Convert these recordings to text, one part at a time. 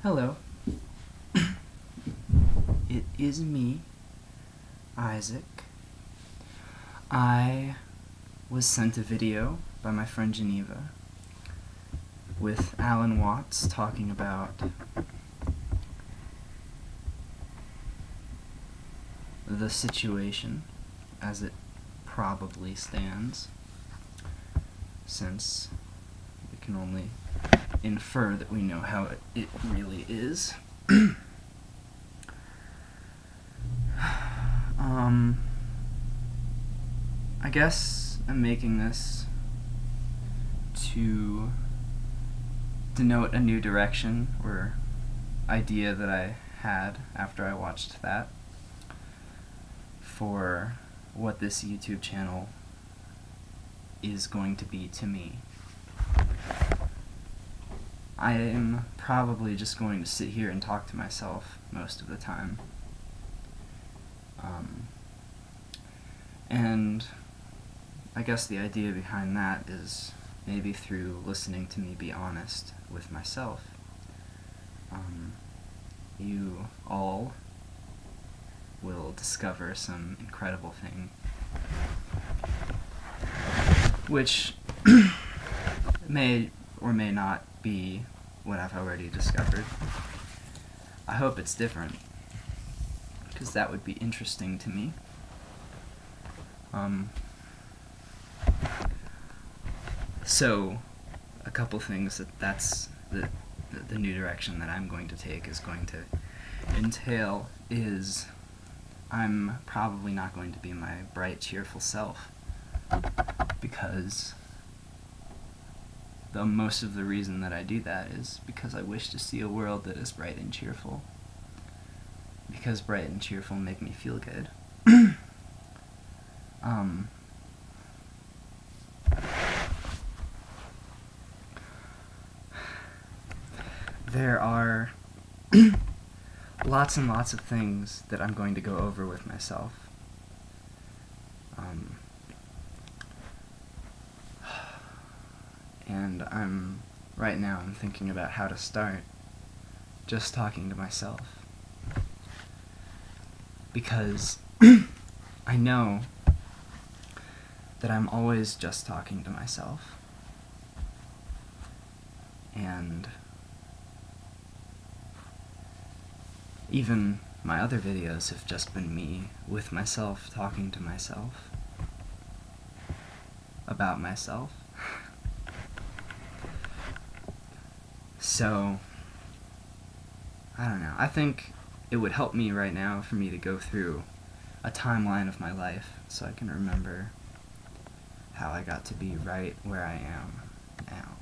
Hello. It is me, Isaac. I was sent a video by my friend Geneva with Alan Watts talking about the situation as it probably stands, since we can only infer that we know how it really is. I guess I'm making this to denote a new direction or idea that I had after I watched that for what this YouTube channel is going to be to me. I am probably just going to sit here and talk to myself most of the time. And I guess the idea behind that is maybe through listening to me be honest with myself, you all will discover some incredible thing, which may or may not be what I've already discovered. I hope it's different, because that would be interesting to me. So, a couple things that's the new direction that I'm going to take is going to entail is I'm probably not going to be my bright, cheerful self, because most of the reason that I do that is because I wish to see a world that is bright and cheerful, because bright and cheerful make me feel good. There are lots and lots of things that I'm going to go over with myself. And right now I'm thinking about how to start just talking to myself. Because I know that I'm always just talking to myself. And even my other videos have just been me with myself talking to myself about myself. So, I don't know. I think it would help me right now for me to go through a timeline of my life so I can remember how I got to be right where I am now.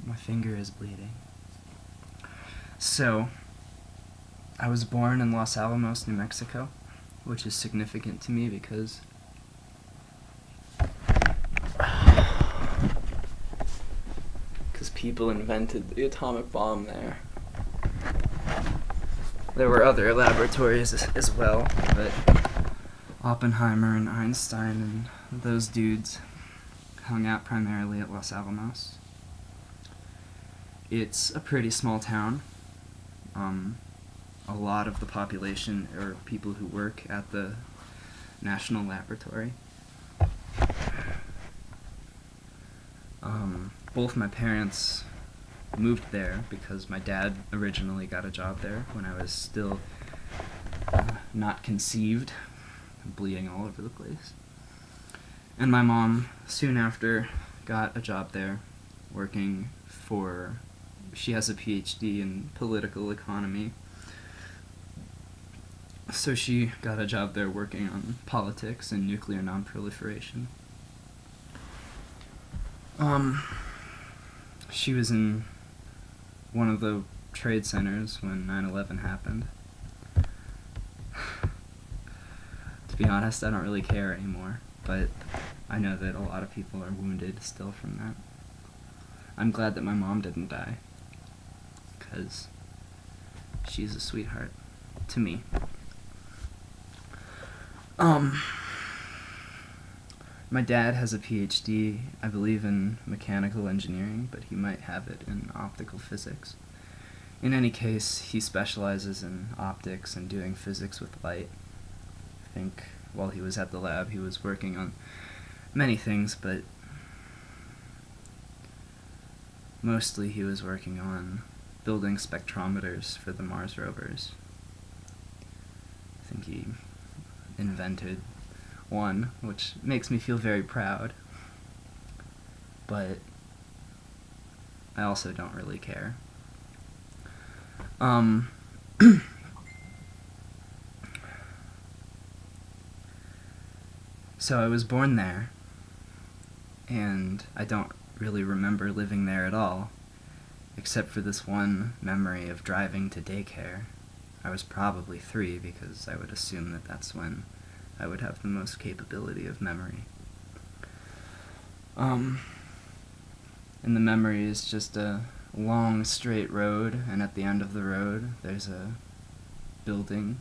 My finger is bleeding. So, I was born in Los Alamos, New Mexico, which is significant to me because people invented the atomic bomb there. There were other laboratories as well, but Oppenheimer and Einstein and those dudes hung out primarily at Los Alamos. It's a pretty small town. A lot of the population are people who work at the National Laboratory. Both my parents moved there because my dad originally got a job there when I was still not conceived, bleeding all over the place. And my mom soon after got a job there working she has a PhD in political economy, so she got a job there working on politics and nuclear non-proliferation. She was in one of the trade centers when 9/11 happened. To be honest, I don't really care anymore, but I know that a lot of people are wounded still from that. I'm glad that my mom didn't die, because she's a sweetheart to me. My dad has a PhD, I believe, in mechanical engineering, but he might have it in optical physics. In any case, he specializes in optics and doing physics with light. I think while he was at the lab, he was working on many things, but mostly he was working on building spectrometers for the Mars rovers. I think he invented one, which makes me feel very proud, but I also don't really care. So I was born there, and I don't really remember living there at all, except for this one memory of driving to daycare. I was probably 3, because I would assume that that's when I would have the most capability of memory. And the memory is just a long straight road, and at the end of the road there's a building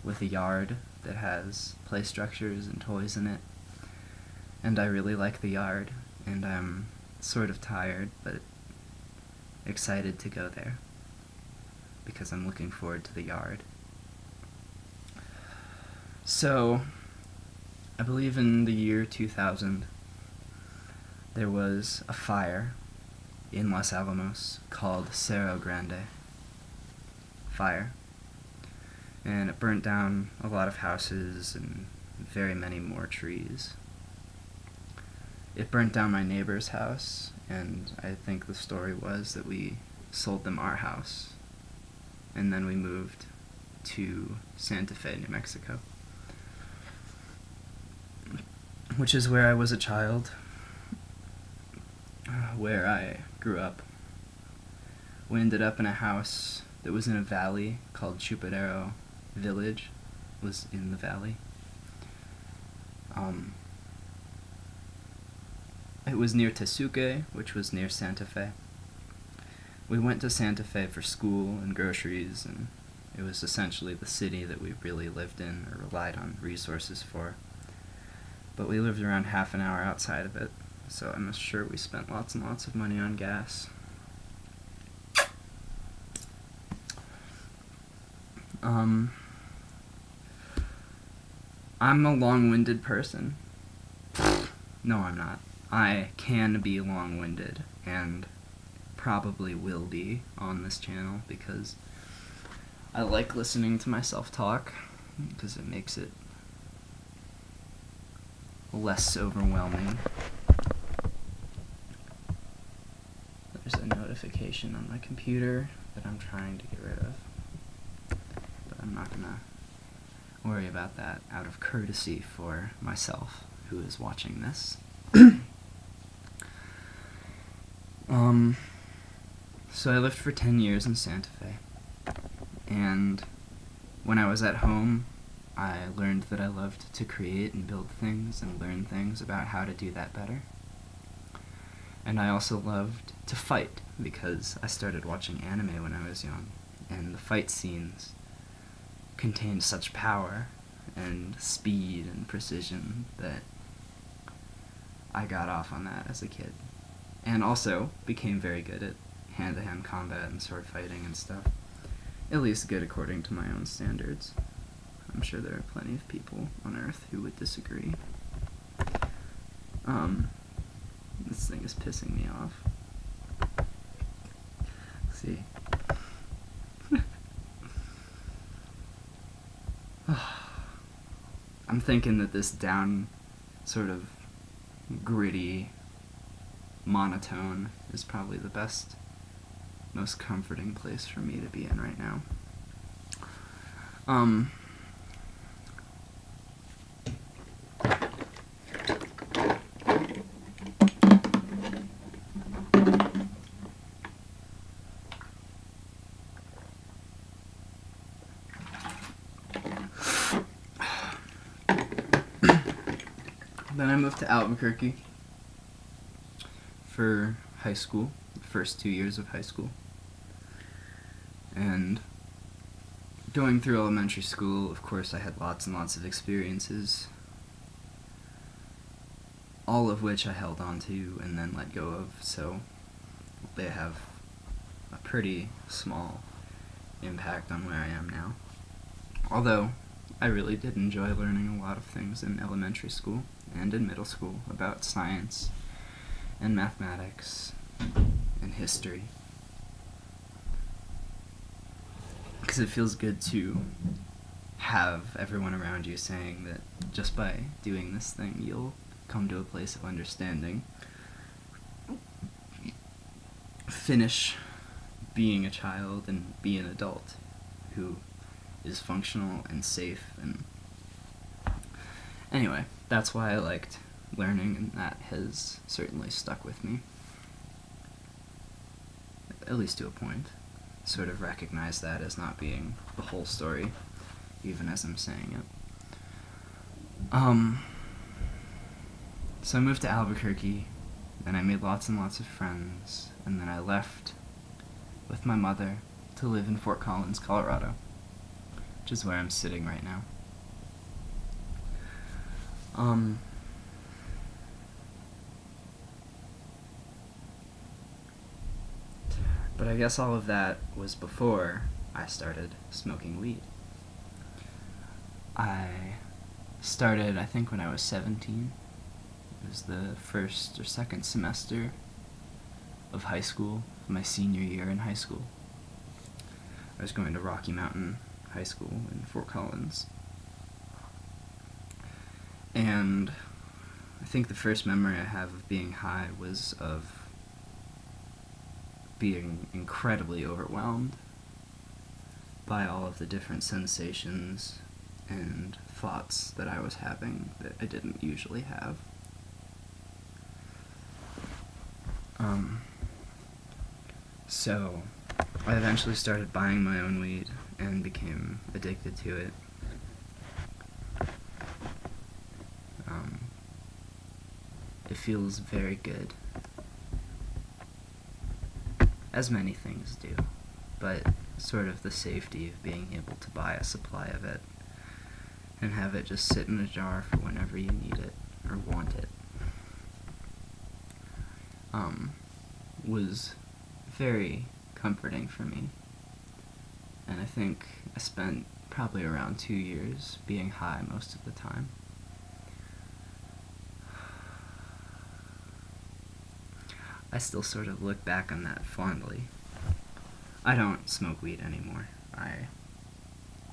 with a yard that has play structures and toys in it. And I really like the yard, and I'm sort of tired, but excited to go there, because I'm looking forward to the yard. So, I believe in the year 2000, there was a fire in Los Alamos called Cerro Grande Fire, and it burnt down a lot of houses and very many more trees. It burnt down my neighbor's house, and I think the story was that we sold them our house, and then we moved to Santa Fe, New Mexico, which is where I was a child, where I grew up. We ended up in a house that was in a valley called Chupadero Village, was in the valley. It was near Tesuque, which was near Santa Fe. We went to Santa Fe for school and groceries, and it was essentially the city that we really lived in or relied on resources for. But we lived around half an hour outside of it, so I'm sure we spent lots and lots of money on gas. I'm a long-winded person. No, I'm not. I can be long-winded, and probably will be on this channel, because I like listening to myself talk, because it makes it less overwhelming. There's a notification on my computer that I'm trying to get rid of, but I'm not gonna worry about that out of courtesy for myself, who is watching this. So I lived for 10 years in Santa Fe, and when I was at home, I learned that I loved to create and build things and learn things about how to do that better. And I also loved to fight, because I started watching anime when I was young, and the fight scenes contained such power and speed and precision that I got off on that as a kid. And also became very good at hand-to-hand combat and sword fighting and stuff. At least good according to my own standards. I'm sure there are plenty of people on Earth who would disagree. This thing is pissing me off. Let's see. I'm thinking that this down, sort of gritty monotone is probably the best, most comforting place for me to be in right now. Then I moved to Albuquerque for high school, the first 2 years of high school. And going through elementary school, of course, I had lots and lots of experiences. all of which I held on to and then let go of, so they have a pretty small impact on where I am now. Although, I really did enjoy learning a lot of things in elementary school and in middle school about science and mathematics and history. Because it feels good to have everyone around you saying that just by doing this thing you'll come to a place of understanding, finish being a child and be an adult who is functional and safe. And anyway, that's why I liked learning, and that has certainly stuck with me, at least to a point. Sort of recognize that as not being the whole story, even as I'm saying it. So I moved to Albuquerque, and I made lots and lots of friends, and then I left with my mother to live in Fort Collins, Colorado, which is where I'm sitting right now. But I guess all of that was before I started smoking weed. I started, I think, when I was 17. It was the first or second semester of high school, my senior year in high school. I was going to Rocky Mountain High School in Fort Collins. And I think the first memory I have of being high was of being incredibly overwhelmed by all of the different sensations and thoughts that I was having that I didn't usually have. So I eventually started buying my own weed and became addicted to it. It feels very good, as many things do, but sort of the safety of being able to buy a supply of it and have it just sit in a jar for whenever you need it or want it was very comforting for me. And I think I spent probably around 2 years being high most of the time. I still sort of look back on that fondly. I don't smoke weed anymore. I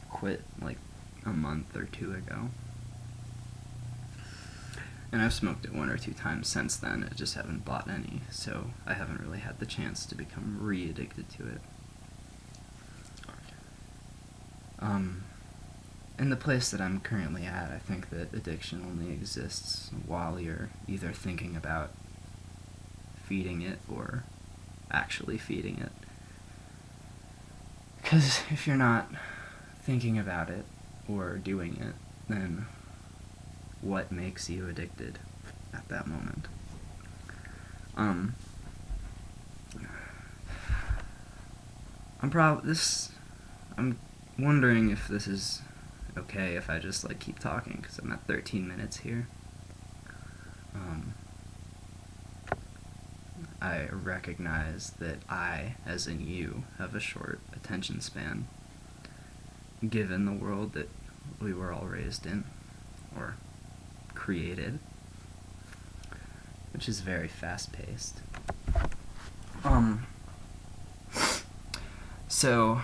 quit like a month or 2 ago. And I've smoked it 1 or 2 times since then. I just haven't bought any, so I haven't really had the chance to become re-addicted to it. In the place that I'm currently at, I think that addiction only exists while you're either thinking about feeding it or actually feeding it. Because if you're not thinking about it or doing it, then what makes you addicted at that moment? I'm wondering if this is okay if I just like keep talking, because I'm at 13 minutes here. I recognize that I, as in you, have a short attention span, given the world that we were all raised in, or created, which is very fast-paced. So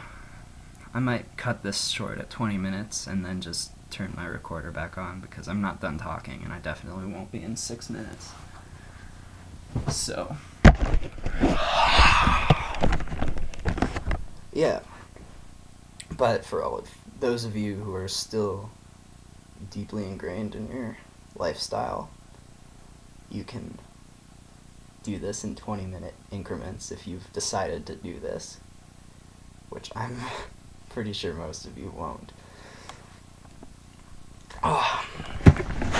I might cut this short at 20 minutes and then just turn my recorder back on, because I'm not done talking and I definitely won't be in 6 minutes. So yeah, but for all of those of you who are still deeply ingrained in your lifestyle, you can do this in 20-minute increments if you've decided to do this, which I'm pretty sure most of you won't.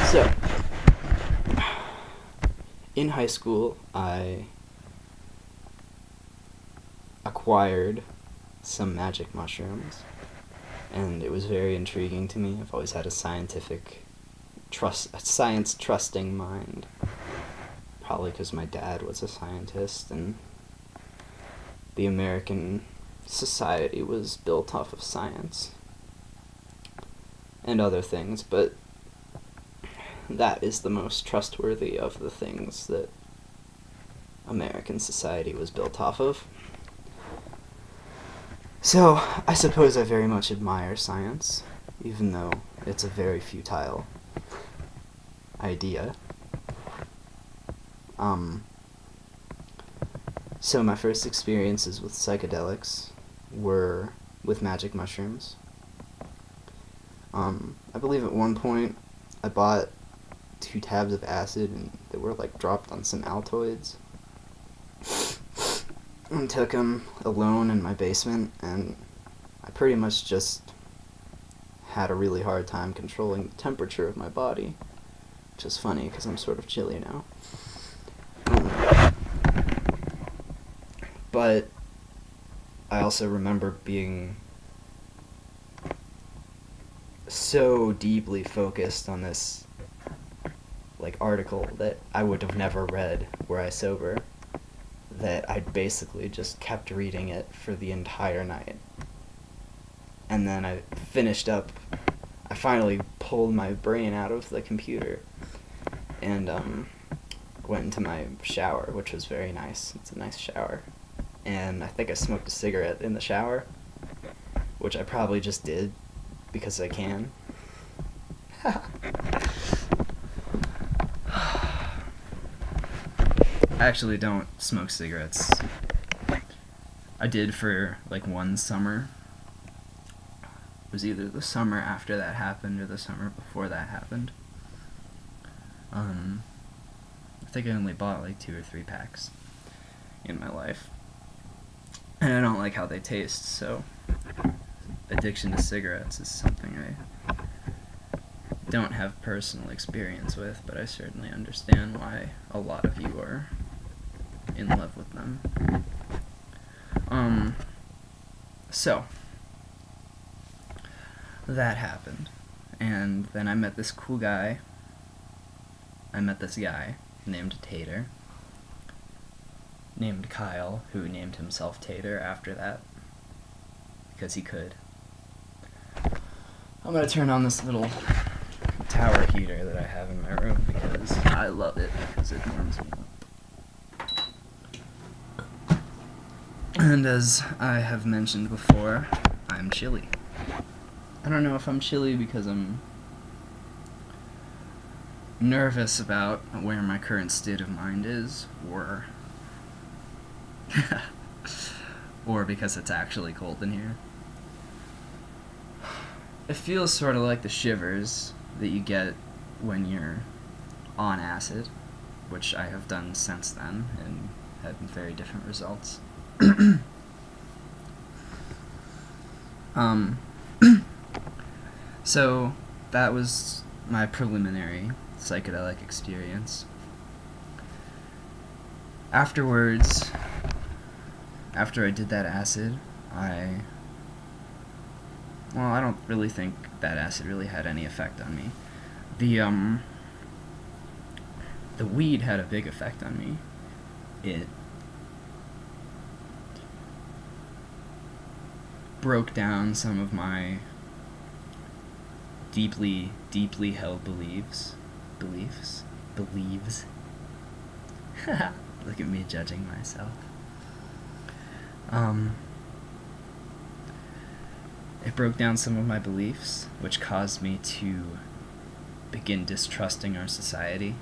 So, in high school, I acquired some magic mushrooms, and it was very intriguing to me. I've always had a science-trusting mind, probably because my dad was a scientist and the American society was built off of science and other things, but that is the most trustworthy of the things that American society was built off of. So, I suppose I very much admire science, even though it's a very futile idea. So my first experiences with psychedelics were with magic mushrooms. I believe at one point I bought 2 tabs of acid and they were like dropped on some Altoids. And took them alone in my basement, and I pretty much just had a really hard time controlling the temperature of my body, which is funny because I'm sort of chilly now. But I also remember being so deeply focused on this like article that I would have never read were I sober, that I basically just kept reading it for the entire night. And then I finally pulled my brain out of the computer and went into my shower, which was very nice. It's a nice shower. And I think I smoked a cigarette in the shower, which I probably just did because I can. I actually don't smoke cigarettes. I did for like one summer. It was either the summer after that happened or the summer before that happened. I think I only bought like 2 or 3 packs in my life. And I don't like how they taste, so addiction to cigarettes is something I don't have personal experience with, but I certainly understand why a lot of you are in love with them. So that happened, and then I met this cool guy. I met this guy named Tater, named Kyle, who named himself Tater after that, because he could. I'm gonna turn on this little tower heater that I have in my room because I love it, because it warms me up. And as I have mentioned before, I'm chilly. I don't know if I'm chilly because I'm nervous about where my current state of mind is, or or because it's actually cold in here. It feels sort of like the shivers that you get when you're on acid, which I have done since then and had very different results. So that was my preliminary psychedelic experience. Afterwards, after I did that acid, I don't really think that acid really had any effect on me. The weed had a big effect on me. It broke down some of my deeply, deeply held beliefs. Look at me judging myself. It broke down some of my beliefs, which caused me to begin distrusting our society.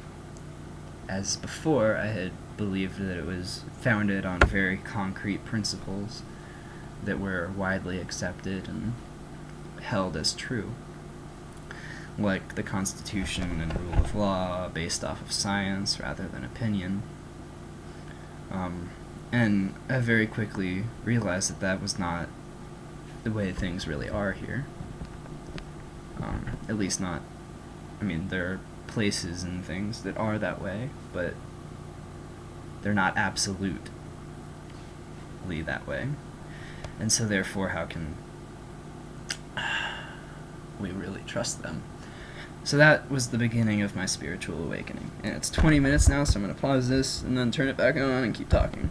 As before, I had believed that it was founded on very concrete principles that were widely accepted and held as true, like the Constitution and rule of law based off of science rather than opinion. And I very quickly realized that that was not the way things really are here. At least not, there are places and things that are that way, but they're not absolutely that way. And so therefore, how can we really trust them? So that was the beginning of my spiritual awakening. And it's 20 minutes now, so I'm going to pause this and then turn it back on and keep talking.